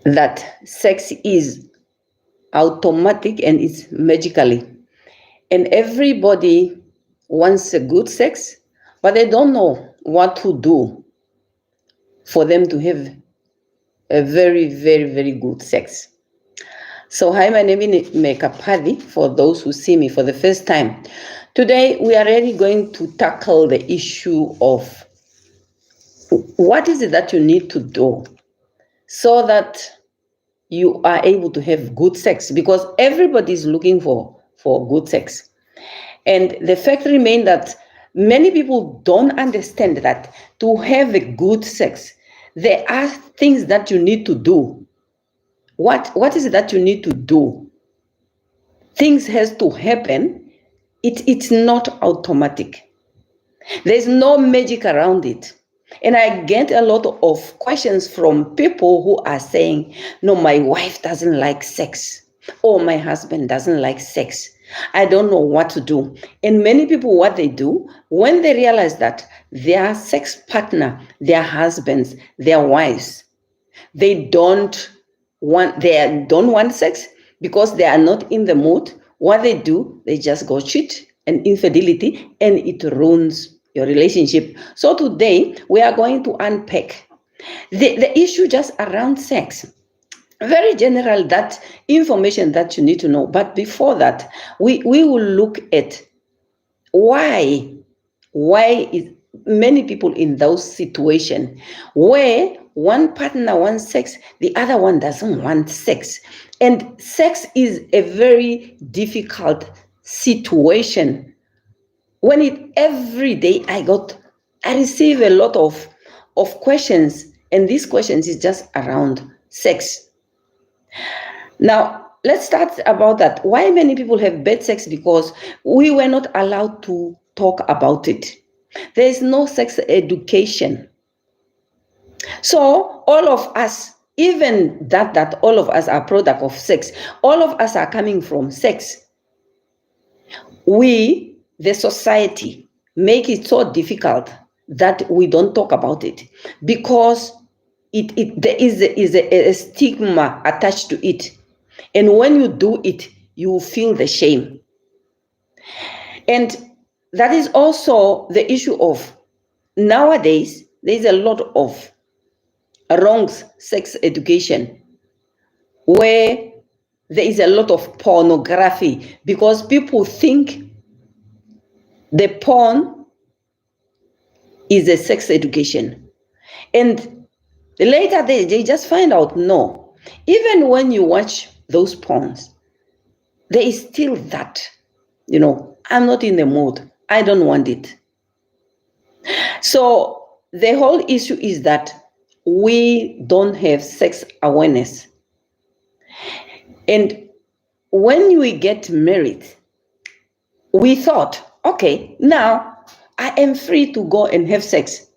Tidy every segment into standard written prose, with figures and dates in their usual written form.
that sex is automatic and it's magically. And everybody wants a good sex, but they don't know what to do for them to have a very, very, very good sex. So, hi, my name is Mekapadi, for those who see me for the first time. Today, we are really going to tackle the issue of what is it that you need to do so that you are able to have good sex, because everybody is looking for good sex. And the fact remains that many people don't understand that to have a good sex, there are things that you need to do. What is it that you need to do? Things has to happen. It's not automatic. There's no magic around it. And I get a lot of questions from people who are saying, no, my wife doesn't like sex, or my husband doesn't like sex. I don't know what to do. And many people, what they do, when they realize that their sex partner, their husbands, their wives, they don't want sex because they are not in the mood. What they do, they just go cheat and infidelity, and it ruins your relationship. So today we are going to unpack the issue just around sex. Very general, that information that you need to know. But before that, we will look at why is many people in those situations where one partner wants sex, the other one doesn't want sex. And sex is a very difficult situation. When every day I receive a lot of questions, and these questions is just around sex. Now, let's start about that. Why many people have bad sex? Because we were not allowed to talk about it. There is no sex education. So all of us, even that all of us are product of sex, all of us are coming from sex. We, the society, make it so difficult that we don't talk about it, because there is a stigma attached to it. And when you do it, you feel the shame. And that is also the issue of nowadays, there's a lot of wrong sex education where there is a lot of pornography, because people think the porn is a sex education. And later they just find out, no, even when you watch those porns, there is still that, I'm not in the mood, I don't want it. So the whole issue is that we don't have sex awareness. And when we get married, we thought, okay, now I am free to go and have sex.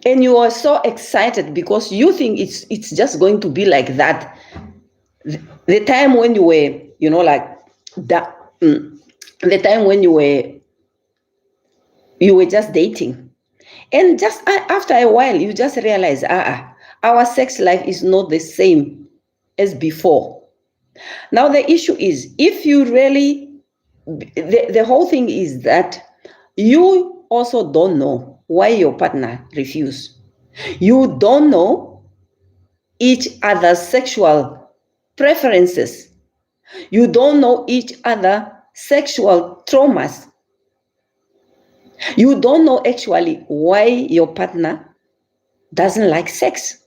And you are so excited because you think it's just going to be like that. The time when you were, the time when you were just dating. And just after a while, you just realize, our sex life is not the same as before. Now, the issue is, if you really, the whole thing is that you also don't know why your partner refused. You don't know each other's sexual preferences. You don't know each other's sexual traumas. You don't know actually why your partner doesn't like sex.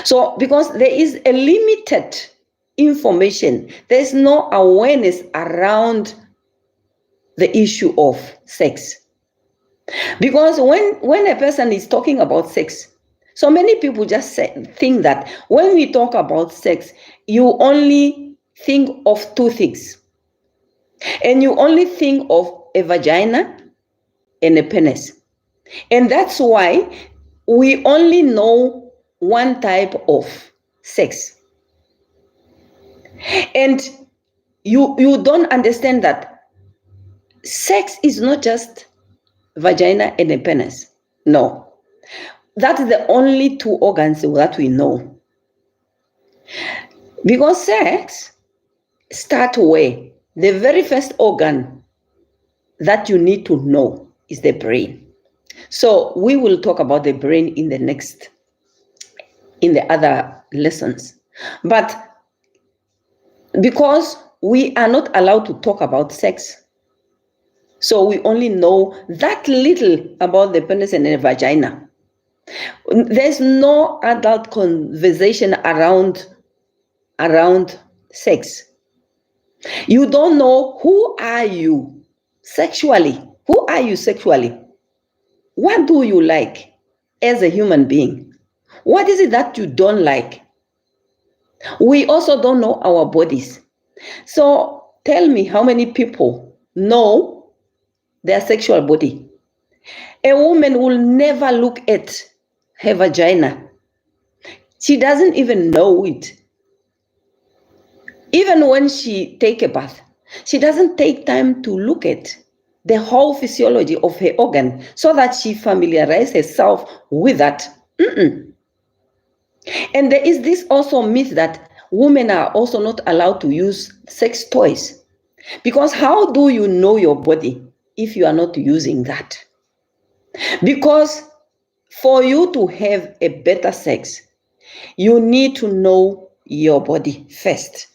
So, because there is a limited information, there's no awareness around the issue of sex. Because when a person is talking about sex, so many people just think that when we talk about sex, you only think of two things. And you only think of a vagina and a penis. And that's why we only know one type of sex. And you don't understand that sex is not just vagina and a penis. No. That's the only two organs that we know. Because sex starts where? The very first organ that you need to know is the brain. So we will talk about the brain in the other lessons. But because we are not allowed to talk about sex, so we only know that little about the penis and the vagina. There's no adult conversation around sex. You don't know who are you sexually. Who are you sexually? What do you like as a human being? What is it that you don't like? We also don't know our bodies. So tell me how many people know their sexual body. A woman will never look at her vagina. She doesn't even know it. Even when she take a bath, she doesn't take time to look at the whole physiology of her organ so that she familiarizes herself with that. And there is this also myth that women are also not allowed to use sex toys. Because how do you know your body if you are not using that? Because for you to have a better sex, you need to know your body first.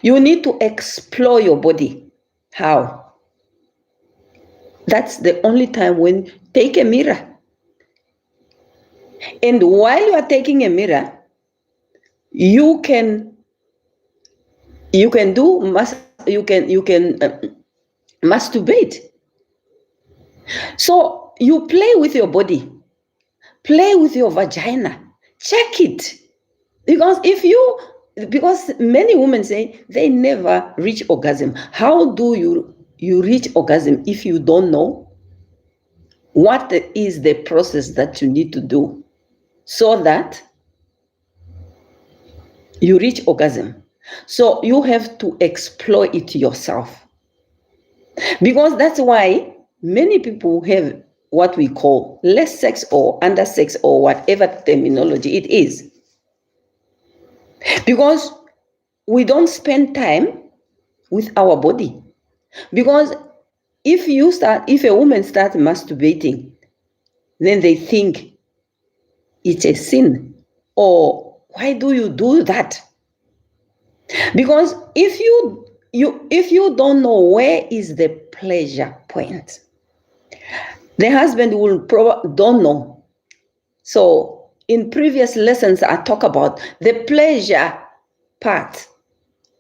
You need to explore your body. How? That's the only time when take a mirror. And while you are taking a mirror, you can masturbate. So you play with your body, play with your vagina, check it. Because many women say they never reach orgasm. How do you reach orgasm if you don't know what is the process that you need to do so that you reach orgasm? So you have to explore it yourself. Because that's why many people have what we call less sex or under sex or whatever terminology it is. Because we don't spend time with our body. Because if a woman starts masturbating, then they think it's a sin. Or why do you do that? Because if you don't know where is the pleasure point, the husband will probably don't know. So in previous lessons, I talk about the pleasure part.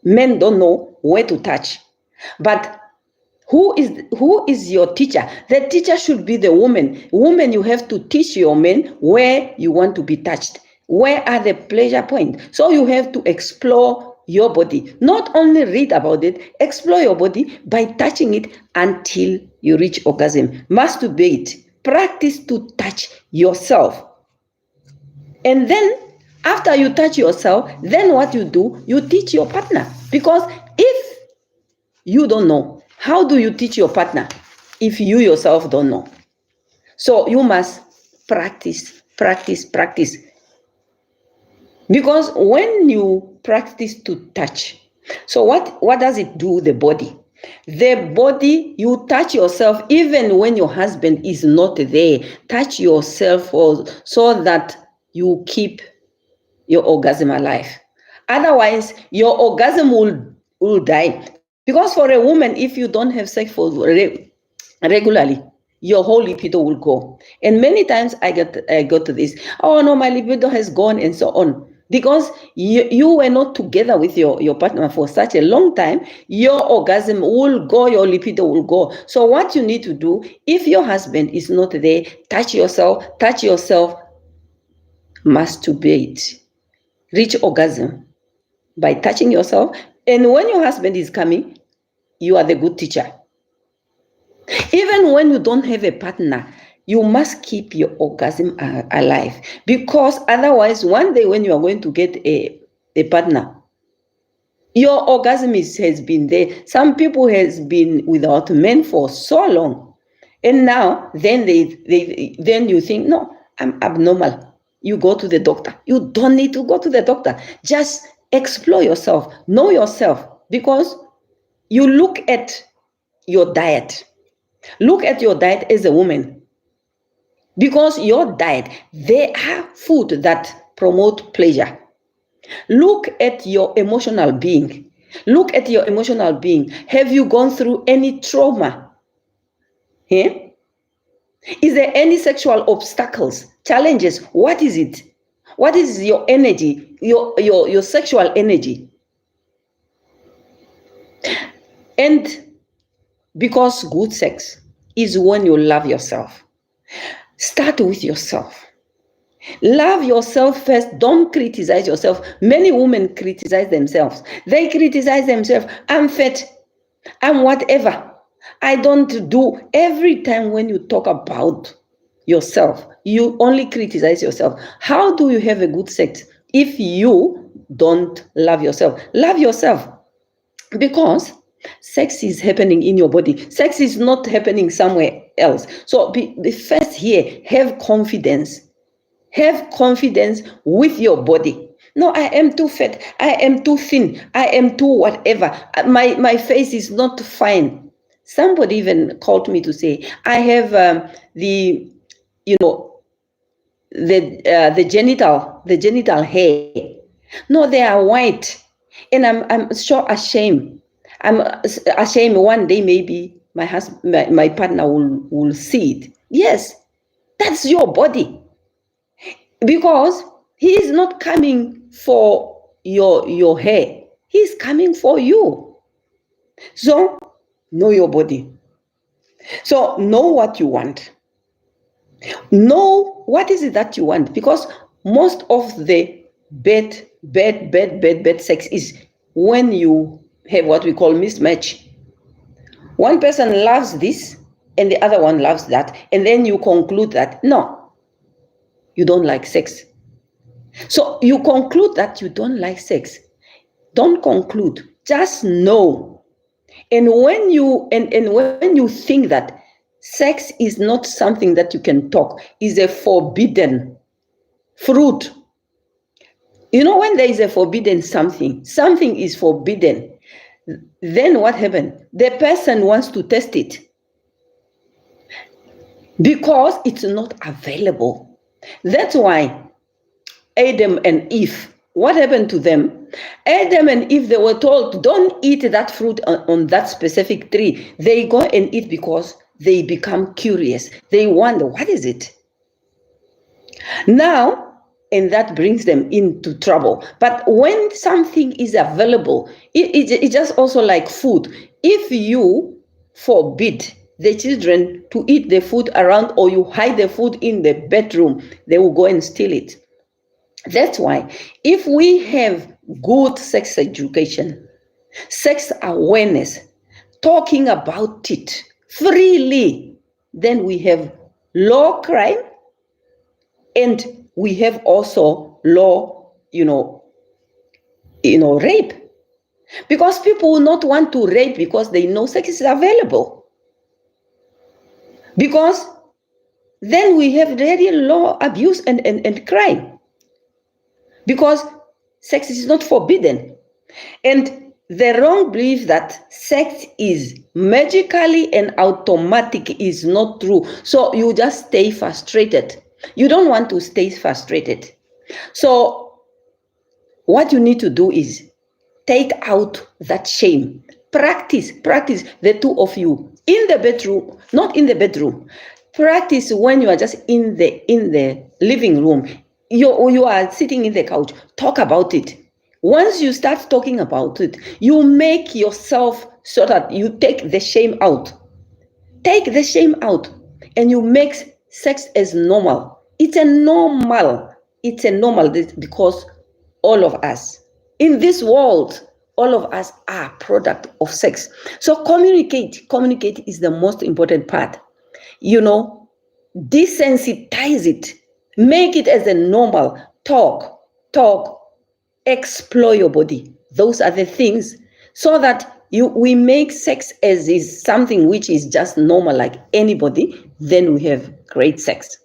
Men don't know where to touch. But who is your teacher? The teacher should be the woman. Woman, you have to teach your men where you want to be touched. Where are the pleasure points? So you have to explore your body. Not only read about it, explore your body by touching it until you reach orgasm. Masturbate. Practice to touch yourself. And then after you touch yourself, then what you do, you teach your partner. Because if you don't know, how do you teach your partner if you yourself don't know? So you must practice. Because when you practice to touch, so what does it do the body? The body, you touch yourself even when your husband is not there. Touch yourself so that you keep your orgasm alive. Otherwise, your orgasm will die. Because for a woman, if you don't have sex regularly, your whole libido will go. And many times I got to this, oh no, my libido has gone and so on. Because you were not together with your partner for such a long time, your orgasm will go, your libido will go. So what you need to do, if your husband is not there, touch yourself, masturbate, reach orgasm by touching yourself. And when your husband is coming, you are the good teacher. Even when you don't have a partner, you must keep your orgasm alive. Because otherwise, one day when you are going to get a partner, your orgasm has been there. Some people has been without men for so long. And now, then you think, no, I'm abnormal. You go to the doctor. You don't need to go to the doctor. Just explore yourself, know yourself, because you look at your diet. Look at your diet as a woman, because your diet, there are food that promote pleasure. Look at your emotional being. Look at your emotional being. Have you gone through any trauma? Yeah? Is there any sexual obstacles, challenges? What is it? What is your energy, your sexual energy? And because good sex is when you love yourself. Start with yourself. Love yourself first. Don't criticize yourself. Many women criticize themselves. They criticize themselves. I'm fat. I'm whatever. I don't do. Every time when you talk about yourself, you only criticize yourself. How do you have a good sex if you don't love yourself? Love yourself, because sex is happening in your body. Sex is not happening somewhere else. So be first here, have confidence. Have confidence with your body. No, I am too fat. I am too thin. I am too whatever. My face is not fine. Somebody even called me to say, I have the genital hair. No, they are white, and I'm so ashamed. I'm ashamed. One day maybe my husband, my partner will see it. Yes, that's your body, because he is not coming for your hair. He's coming for you. So know your body. So know what you want. Know what is it that you want, because most of the bad sex is when you have what we call mismatch. One person loves this and the other one loves that, and then you conclude that no, you don't like sex. So you conclude that you don't like sex. Don't conclude, just know. And when you when you think that sex is not something that you can talk, is a forbidden fruit. You know, when there is a forbidden something is forbidden, then what happened? The person wants to test it because it's not available. That's why Adam and Eve, what happened to them? Adam and Eve, they were told, don't eat that fruit on that specific tree. They go and eat because they become curious. They wonder, what is it? Now, and that brings them into trouble. But when something is available, it's just also like food. If you forbid the children to eat the food around, or you hide the food in the bedroom, they will go and steal it. That's why if we have good sex education, sex awareness, talking about it freely, then we have low crime, and we have also low, rape. Because people will not want to rape because they know sex is available. Because then we have very low abuse and crime. Because sex is not forbidden. And the wrong belief that sex is magically and automatic is not true. So you just stay frustrated. You don't want to stay frustrated. So what you need to do is take out that shame. Practice the two of you in the bedroom, not in the bedroom. Practice when you are just in the living room. You are sitting in the couch. Talk about it. Once you start talking about it, you make yourself so that you take the shame out. Take the shame out, and you make sex as normal. It's a normal because all of us in this world, all of us are product of sex. So communicate is the most important part. Desensitize it. Make it as a normal talk, explore your body. Those are the things, so that we make sex as is something which is just normal like anybody, then we have great sex.